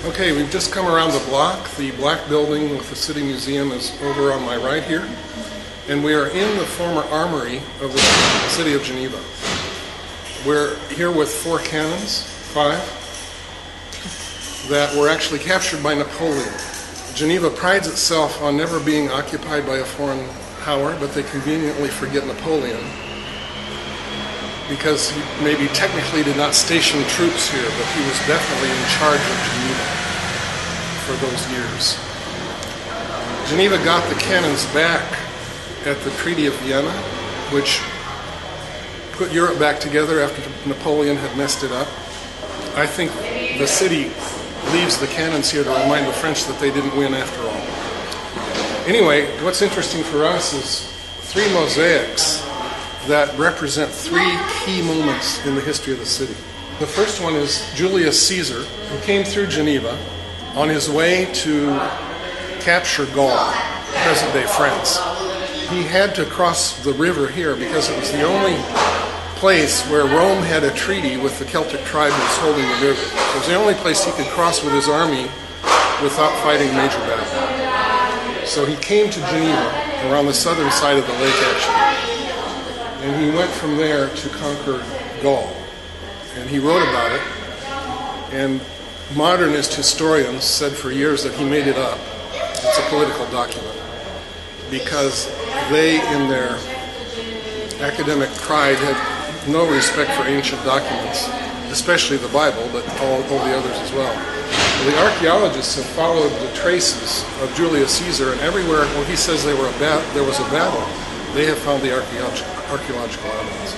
Okay, we've just come around the block. The black building with the City Museum is over on my right here. And we are in the former armory of the city of Geneva. We're here with 4 cannons, 5, that were actually captured by Napoleon. Geneva prides itself on never being occupied by a foreign power, but they conveniently forget Napoleon because he maybe technically did not station troops here, but he was definitely in charge of Geneva for those years. Geneva got the cannons back at the Treaty of Vienna, which put Europe back together after Napoleon had messed it up. I think the city leaves the cannons here to remind the French that they didn't win after all. Anyway, what's interesting for us is 3 mosaics that represent 3 key moments in the history of the city. The first one is Julius Caesar, who came through Geneva on his way to capture Gaul, present-day France. He had to cross the river here because it was the only place where Rome had a treaty with the Celtic tribe that was holding the river. It was the only place he could cross with his army without fighting a major battle. So he came to Geneva, around the southern side of the lake actually, and he went from there to conquer Gaul. And he wrote about it, and modernist historians said for years that he made it up. It's a political document, because they, in their academic pride, had no respect for ancient documents, especially the Bible, but all the others as well. The archaeologists have followed the traces of Julius Caesar, and everywhere where he says there was a battle, they have found the archaeological evidence.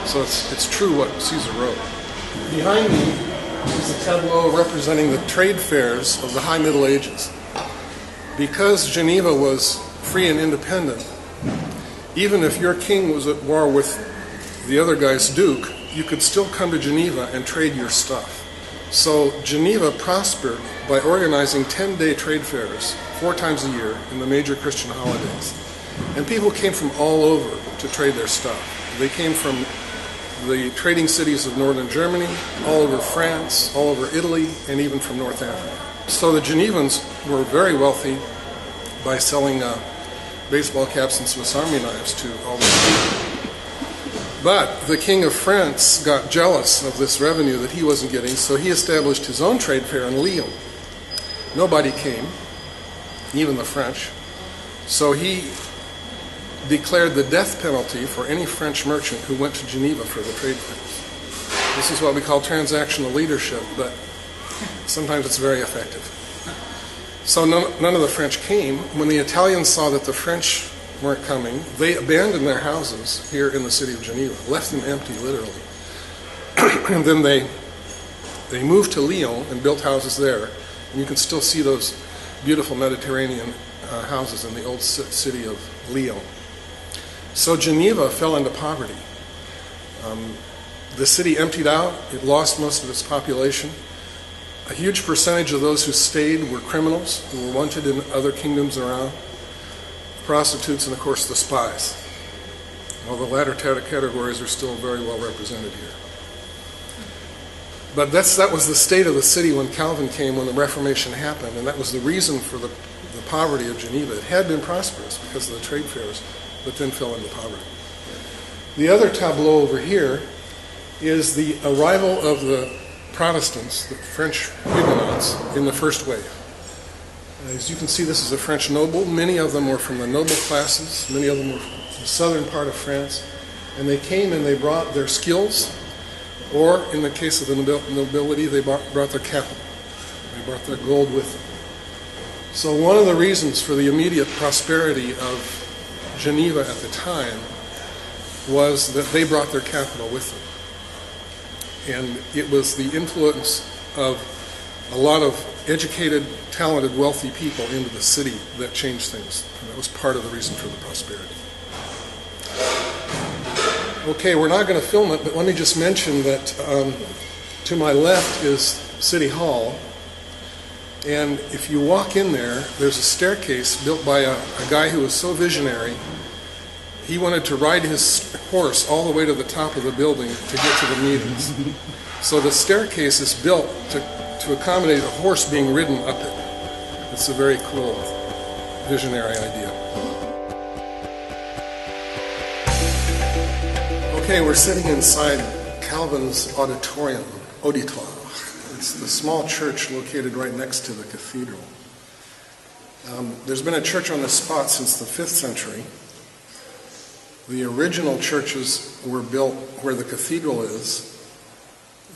So it's true what Caesar wrote. Behind me is a tableau representing the trade fairs of the High Middle Ages. Because Geneva was free and independent, even if your king was at war with the other guy's duke, you could still come to Geneva and trade your stuff. So Geneva prospered by organizing 10-day trade fairs 4 times a year in the major Christian holidays. And people came from all over to trade their stuff. They came from the trading cities of northern Germany, all over France, all over Italy, and even from North Africa. So the Genevans were very wealthy by selling baseball caps and Swiss Army knives to all these people. But the King of France got jealous of this revenue that he wasn't getting, so he established his own trade fair in Lyon. Nobody came, even the French. So he declared the death penalty for any French merchant who went to Geneva for the trade fairs. This is what we call transactional leadership, but sometimes it's very effective. So none of the French came. When the Italians saw that the French weren't coming, they abandoned their houses here in the city of Geneva, left them empty, literally. And then they moved to Lyon and built houses there. And you can still see those beautiful Mediterranean houses in the old city of Lyon. So Geneva fell into poverty. The city emptied out. It lost most of its population. A huge percentage of those who stayed were criminals who were wanted in other kingdoms around, prostitutes, and of course the spies. Well, the latter categories are still very well represented here. But that was the state of the city when Calvin came, when the Reformation happened, and that was the reason for the poverty of Geneva. It had been prosperous because of the trade fairs, but then fell into poverty. The other tableau over here is the arrival of the Protestants, the French Huguenots, in the first wave. As you can see, this is a French noble. Many of them were from the noble classes. Many of them were from the southern part of France. And they came and they brought their skills, or in the case of the nobility, they brought their capital. They brought their gold with them. So one of the reasons for the immediate prosperity of Geneva at the time was that they brought their capital with them. And it was the influence of a lot of educated, talented, wealthy people into the city that changed things. And that was part of the reason for the prosperity. Okay, we're not going to film it, but let me just mention that to my left is City Hall. And if you walk in there, there's a staircase built by a guy who was so visionary. He wanted to ride his horse all the way to the top of the building to get to the meetings. So the staircase is built to to accommodate a horse being ridden up it. It's a very cool visionary idea. Okay, we're sitting inside Calvin's Auditorium, Auditoire. It's the small church located right next to the cathedral. There's been a church on this spot since the 5th century. The original churches were built where the cathedral is.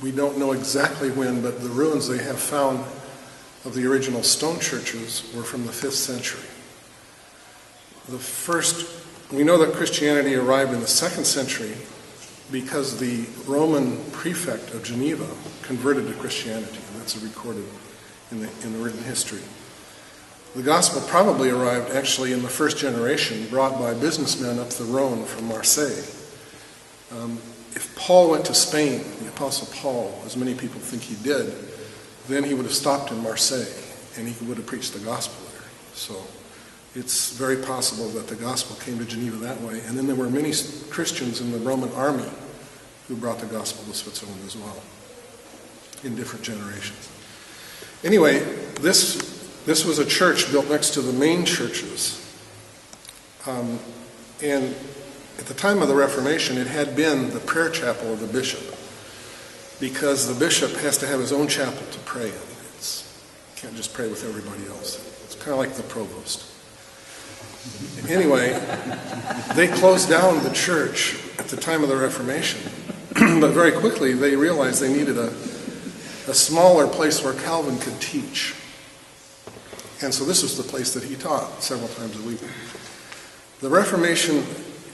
We don't know exactly when, but the ruins they have found of the original stone churches were from the 5th century. We know that Christianity arrived in the 2nd century because the Roman prefect of Geneva converted to Christianity, and that's recorded in the written history. The gospel probably arrived actually in the first generation, brought by businessmen up the Rhone from Marseille. If Paul went to Spain, the Apostle Paul, as many people think he did, then he would have stopped in Marseille, and he would have preached the gospel there. So it's very possible that the gospel came to Geneva that way. And then there were many Christians in the Roman army who brought the gospel to Switzerland as well, in different generations. Anyway, this was a church built next to the main churches. And at the time of the Reformation, it had been the prayer chapel of the bishop, because the bishop has to have his own chapel to pray in. You can't just pray with everybody else. It's kind of like the provost. Anyway, they closed down the church at the time of the Reformation, but very quickly they realized they needed a smaller place where Calvin could teach. And so this was the place that he taught several times a week. The Reformation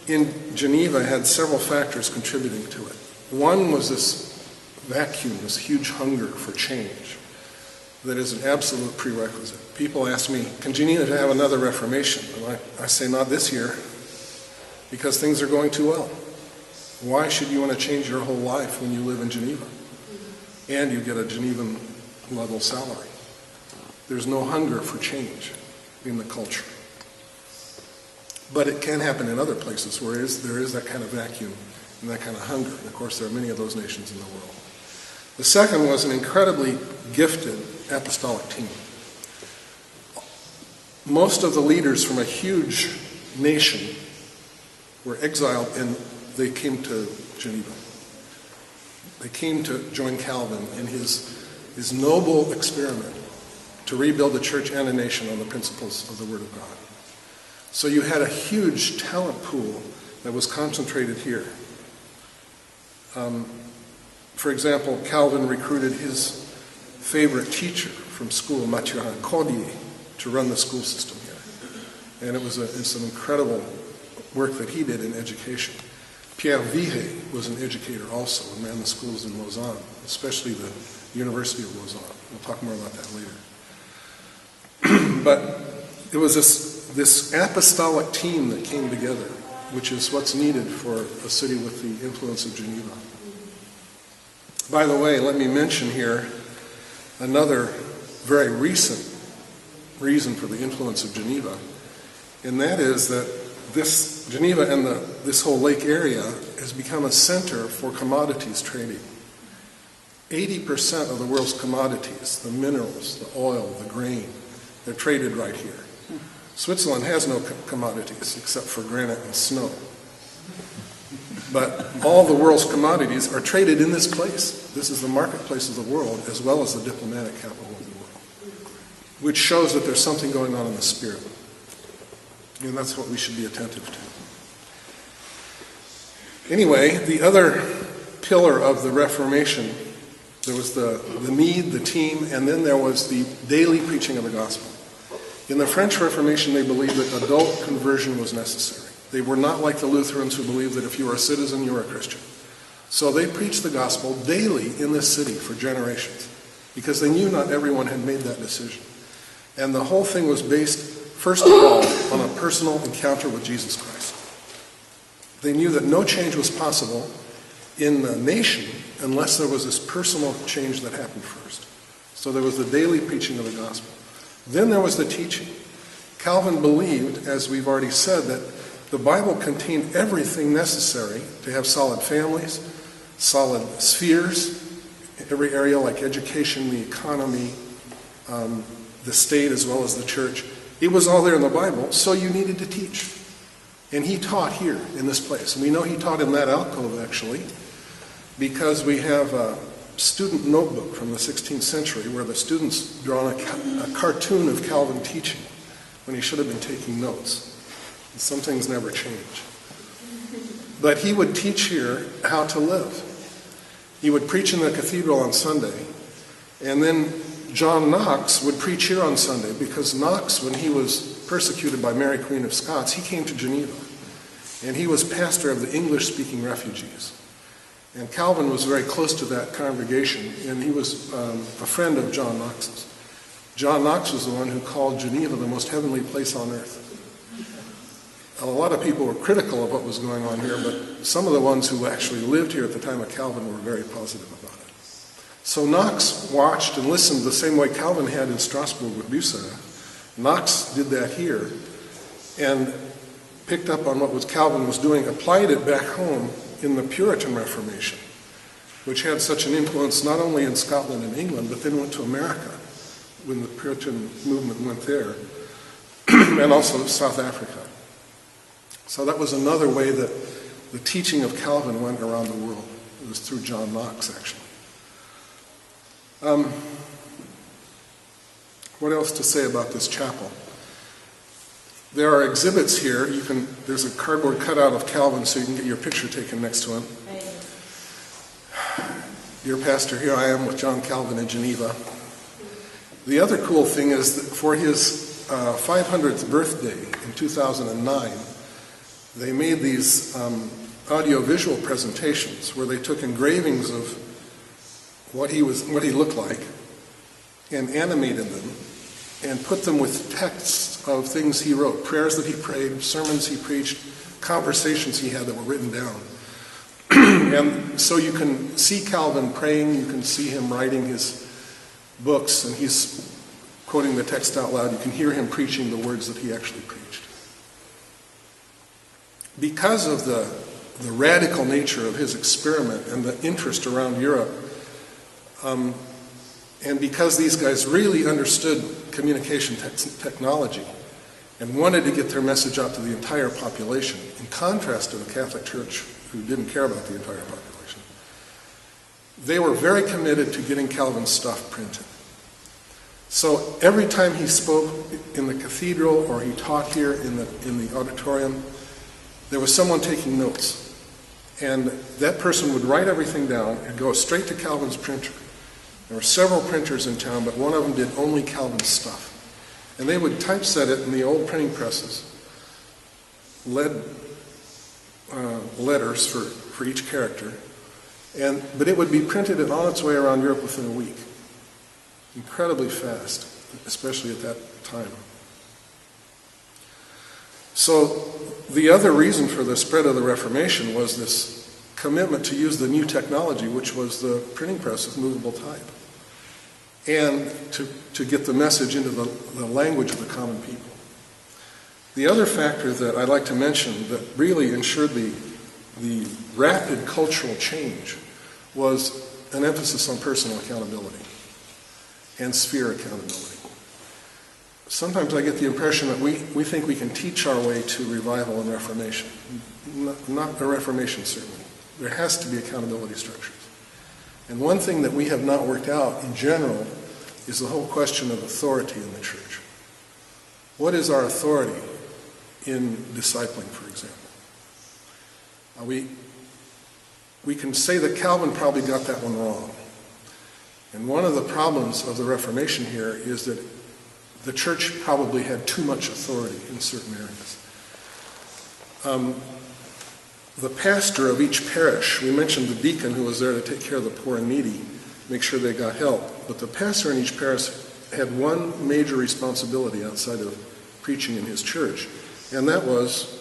in Geneva had several factors contributing to it. One was this vacuum, this huge hunger for change that is an absolute prerequisite. People ask me, can Geneva have another Reformation? And I say, not this year, because things are going too well. Why should you want to change your whole life when you live in Geneva and you get a Genevan level salary? There's no hunger for change in the culture. But it can happen in other places where there is that kind of vacuum and that kind of hunger. And of course, there are many of those nations in the world. The second was an incredibly gifted apostolic team. Most of the leaders from a huge nation were exiled and they came to Geneva. They came to join Calvin in his noble experiment to rebuild the church and a nation on the principles of the Word of God. So you had a huge talent pool that was concentrated here. For example, Calvin recruited his favorite teacher from school, Mathurin Cordier, to run the school system here. And it's an incredible work that he did in education. Pierre Viret was an educator also and ran the schools in Lausanne, especially the University of Lausanne. We'll talk more about that later. But it was this apostolic team that came together, which is what's needed for a city with the influence of Geneva. By the way, let me mention here another very recent reason for the influence of Geneva, and that is that this Geneva and this whole lake area has become a center for commodities trading. 80% of the world's commodities, the minerals, the oil, the grain, they're traded right here. Switzerland has no commodities except for granite and snow. But all the world's commodities are traded in this place. This is the marketplace of the world as well as the diplomatic capital of the world, which shows that there's something going on in the spirit. And that's what we should be attentive to. Anyway, the other pillar of the Reformation, there was the need, the team, and then there was the daily preaching of the gospel. In the French Reformation, they believed that adult conversion was necessary. They were not like the Lutherans who believed that if you were a citizen, you were a Christian. So they preached the gospel daily in this city for generations because they knew not everyone had made that decision. And the whole thing was based, first of all, on a personal encounter with Jesus Christ. They knew that no change was possible in the nation unless there was this personal change that happened first. So there was the daily preaching of the gospel. Then there was the teaching. Calvin believed, as we've already said, that the Bible contained everything necessary to have solid families, solid spheres, every area like education, the economy, the state as well as the church. It was all there in the Bible, so you needed to teach. And he taught here in this place. And we know he taught in that alcove, actually, because we have a student notebook from the 16th century where the students drawn a cartoon of Calvin teaching when he should have been taking notes. And some things never change. But he would teach here how to live. He would preach in the cathedral on Sunday, and then John Knox would preach here on Sunday, because Knox, when he was persecuted by Mary Queen of Scots, he came to Geneva, and he was pastor of the English-speaking refugees. And Calvin was very close to that congregation, and he was a friend of John Knox's. John Knox was the one who called Geneva the most heavenly place on earth. A lot of people were critical of what was going on here, but some of the ones who actually lived here at the time of Calvin were very positive about it. So Knox watched and listened the same way Calvin had in Strasbourg with Bucer. Knox did that here and picked up on what Calvin was doing, applied it back home in the Puritan Reformation, which had such an influence not only in Scotland and England, but then went to America when the Puritan movement went there, and also South Africa. So that was another way that the teaching of Calvin went around the world. It was through John Knox, actually. What else to say about this chapel? There are exhibits here. There's a cardboard cutout of Calvin so you can get your picture taken next to him. Dear Pastor, here I am with John Calvin in Geneva. The other cool thing is that for his 500th birthday in 2009, they made these audio-visual presentations where they took engravings of what he looked like and animated them and put them with texts of things he wrote, prayers that he prayed, sermons he preached, conversations he had that were written down. And so you can see Calvin praying, you can see him writing his books, and he's quoting the text out loud. You can hear him preaching the words that he actually preached. Because of the radical nature of his experiment and the interest around Europe, and because these guys really understood communication technology and wanted to get their message out to the entire population, in contrast to the Catholic Church, who didn't care about the entire population, they were very committed to getting Calvin's stuff printed. So every time he spoke in the cathedral or he taught here in the auditorium, there was someone taking notes. And that person would write everything down and go straight to Calvin's printer. There were several printers in town, but one of them did only Calvin's stuff. And they would typeset it in the old printing presses, lead letters for each character, but it would be printed and on its way around Europe within a week. Incredibly fast, especially at that time. So the other reason for the spread of the Reformation was this commitment to use the new technology, which was the printing press with movable type, and to get the message into the language of the common people. The other factor that I'd like to mention that really ensured the rapid cultural change was an emphasis on personal accountability and sphere accountability. Sometimes I get the impression that we think we can teach our way to revival and reformation. Not a reformation, certainly. There has to be accountability structures. And one thing that we have not worked out in general is the whole question of authority in the church. What is our authority in discipling, for example? We can say that Calvin probably got that one wrong. And one of the problems of the Reformation here is that the church probably had too much authority in certain areas. The pastor of each parish, we mentioned the deacon who was there to take care of the poor and needy, make sure they got help, but the pastor in each parish had one major responsibility outside of preaching in his church, and that was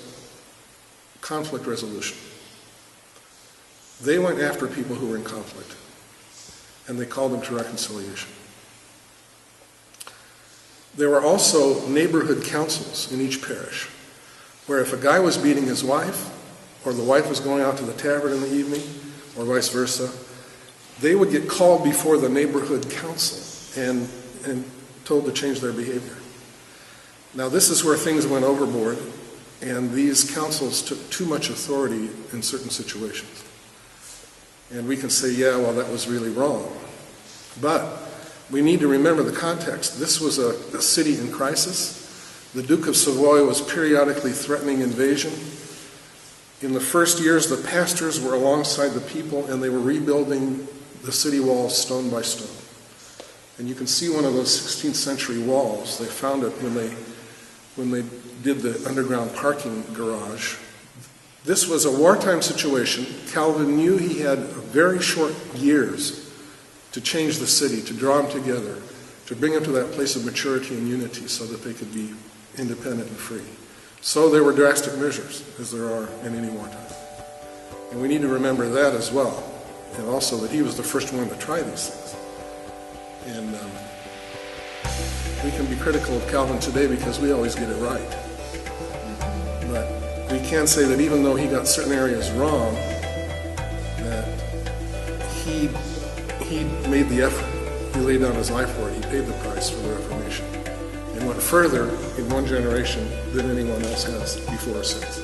conflict resolution. They went after people who were in conflict, and they called them to reconciliation. There were also neighborhood councils in each parish, where if a guy was beating his wife, or the wife was going out to the tavern in the evening, or vice versa, they would get called before the neighborhood council and told to change their behavior. Now this is where things went overboard, and these councils took too much authority in certain situations. And we can say, yeah, well, that was really wrong. But we need to remember the context. This was a city in crisis. The Duke of Savoy was periodically threatening invasion. In the first years, the pastors were alongside the people, and they were rebuilding the city walls stone by stone. And you can see one of those 16th century walls. They found it when they did the underground parking garage. This was a wartime situation. Calvin knew he had very short years to change the city, to draw them together, to bring them to that place of maturity and unity so that they could be independent and free. So there were drastic measures, as there are in any wartime. And we need to remember that as well, and also that he was the first one to try these things. And we can be critical of Calvin today because we always get it right. But we can say that even though he got certain areas wrong, that he made the effort. He laid down his life for it. He paid the price for the Reformation and went further in one generation than anyone else has before or since.